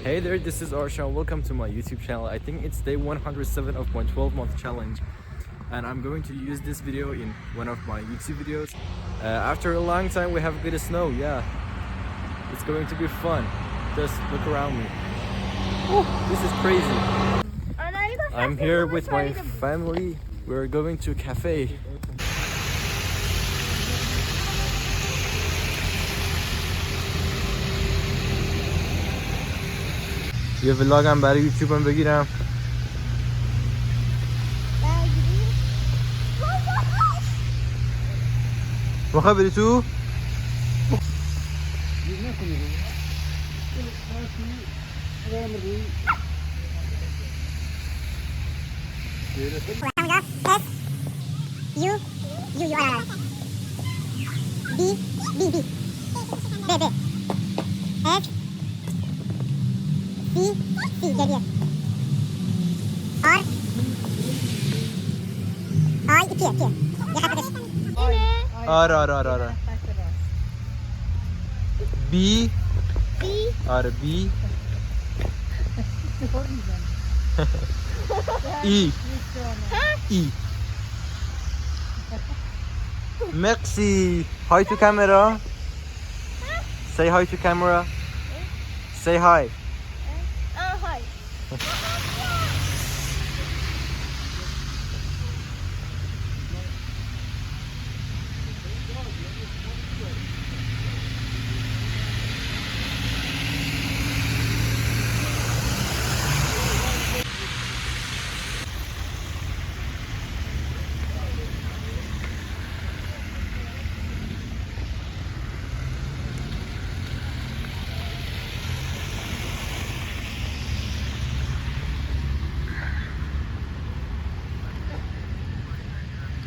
Hey there, this is Arshan. Welcome to my YouTube channel. I think it's day 107 of my 12-month challenge, and I'm going to use this video in one of my YouTube videos. After a long time we have a bit of snow. Yeah, it's going to be fun. Just look around me. Woo, this is crazy. I'm here with my family. We're going to a cafe. یه ولاگم برای یوتیوبم بگیرم. میخوای بری تو؟ آره بی آره بی ای ای Merci. Hi to camera. Say hi to camera. Say hi. Hi.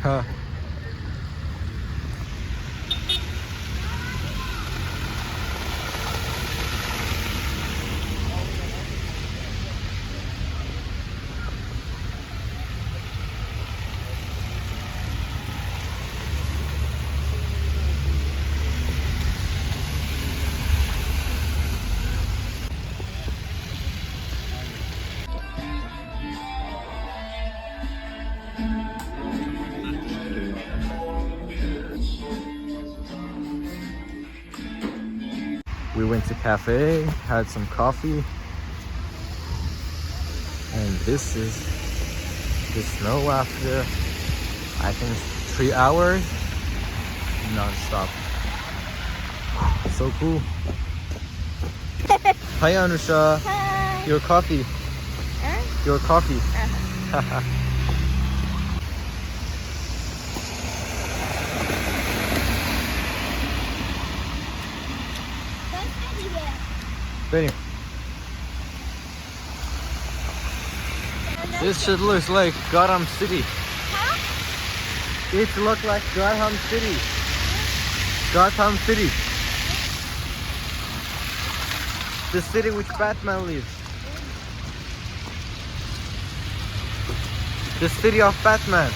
Huh. We went to cafe, had some coffee, and this is the snow after I think 3 hours non-stop. So cool. Hi Anusha. Hi. Your coffee. Your coffee. Benny. This shit looks like Gotham City. Huh? It looks like Gotham City. Gotham City. The city which Batman lives. The city of Batman.